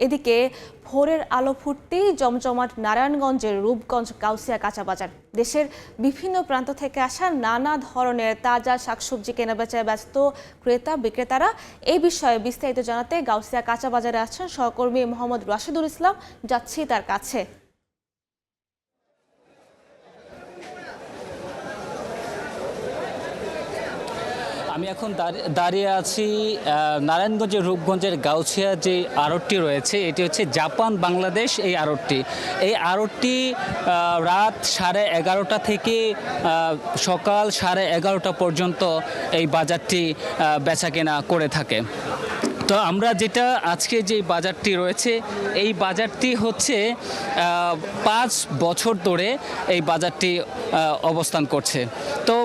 এদিকে ভোরের আলো ফুটতেই জমজমাট নারায়ণগঞ্জের রূপগঞ্জ গাউসিয়া কাঁচা বাজার। দেশের বিভিন্ন প্রান্ত থেকে আসা নানা ধরনের তাজা শাকসবজি কেনাবেচায় ব্যস্ত ক্রেতা বিক্রেতারা। এই বিষয়ে বিস্তারিত জানাতে গাউসিয়া কাঁচা বাজারে আছেন সহকর্মী মোহাম্মদ রাশিদুল ইসলাম। যাচ্ছি তার কাছে। আমি এখন দাঁড়িয়ে আছি নারায়ণগঞ্জের রূপগঞ্জের গাউছিয়া যে আড়তটি রয়েছে, এটি হচ্ছে জাপান বাংলাদেশ এই আড়তটি। এই আড়তটি রাত 11:30 থেকে সকাল 11:30 পর্যন্ত এই বাজারটি বেচাকেনা করে থাকে। তো আমরা যেটা আজকে যে বাজারটি রয়েছে, এই বাজারটি হচ্ছে 5 বছর ধরে এই বাজারটি অবস্থান করছে। তো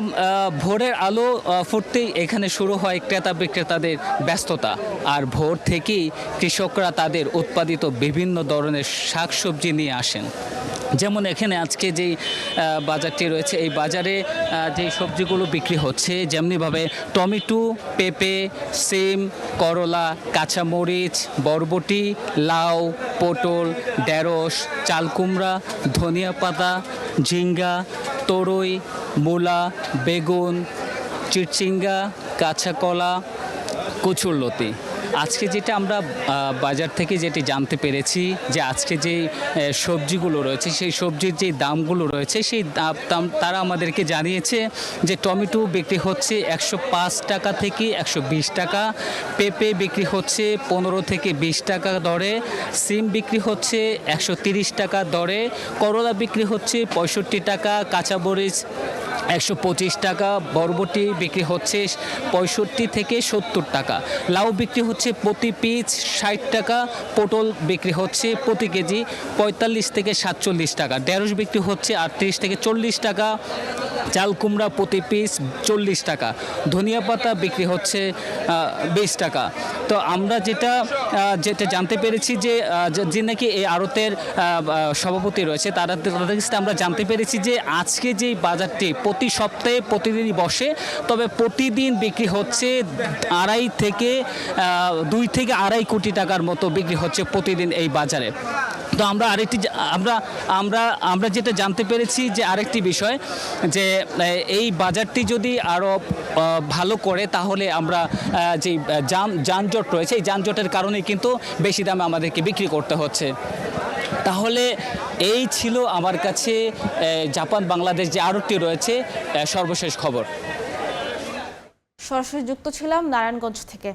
ভোরের আলো ফুটতেই এখানে শুরু হয় ক্রেতা বিক্রেতাদের ব্যস্ততা। আর ভোর থেকেই কৃষকরা তাদের উৎপাদিত বিভিন্ন ধরনের শাকসবজি নিয়ে আসেন। যেমন এখানে আজকে যেই বাজারটি রয়েছে, এই বাজারে যে সবজিগুলো বিক্রি হচ্ছে, যেমনিভাবে টমেটো, পেঁপে, সিম, করলা, কাঁচামরিচ, বরবটি, লাউ, পটল, ঢেঁড়স, চালকুমড়া, ধনিয়া পাতা, ঝিঙ্গা, তরই, মূলা, বেগুন, চিচিঙ্গা, কাঁচা কলা, কচুরলতি। আজকে যেটা আমরা বাজার থেকে যেটি জানতে পেরেছি, যে আজকে যে সবজিগুলো রয়েছে, সেই সবজির যে দামগুলো রয়েছে, সেই দাম তারা আমাদেরকে জানিয়েছে যে টমেটো বিক্রি হচ্ছে 105 টাকা থেকে 120 টাকা, পেঁপে বিক্রি হচ্ছে 15 থেকে 20 টাকা দরে, সিম বিক্রি হচ্ছে 130 টাকা দরে, করলা বিক্রি হচ্ছে 65 টাকা, কাঁচামরিচ 125 টাকা, বরবটি বিক্রি হচ্ছে 65 থেকে 70 টাকা, লাউ বিক্রি হচ্ছে প্রতি পিস 60 টাকা, পটল বিক্রি হচ্ছে প্রতি কেজি 45 থেকে 47 টাকা, ঢেঁড়স বিক্রি হচ্ছে 38 থেকে 40 টাকা, চাল কুমড়া প্রতি পিস 40 টাকা, ধনিয়া পাতা বিক্রি হচ্ছে 20 টাকা। তো আমরা যেটা জানতে পেরেছি যে নাকি এই আড়তের সভাপতি রয়েছে, তাদের কাছে আমরা জানতে পেরেছি যে আজকে যে বাজারটি প্রতি সপ্তাহে প্রতিদিনই বসে, তবে প্রতিদিন বিক্রি হচ্ছে 2 থেকে আড়াই কোটি টাকার মতো বিক্রি হচ্ছে প্রতিদিন এই বাজারে। তো আমরা যেটা জানতে পেরেছি যে আরেকটি বিষয়, যে এই বাজারটি যদি আরও ভালো করে, তাহলে আমরা যে যানজট রয়েছে, এই যানজটের কারণে কিন্তু বেশি দামে আমাদেরকে বিক্রি করতে হচ্ছে। তাহলে এই ছিল আমার কাছে জাপান বাংলাদেশ যে আড়তটি রয়েছে সর্বশেষ খবর। সরাসরি যুক্ত ছিলাম নারায়ণগঞ্জ থেকে।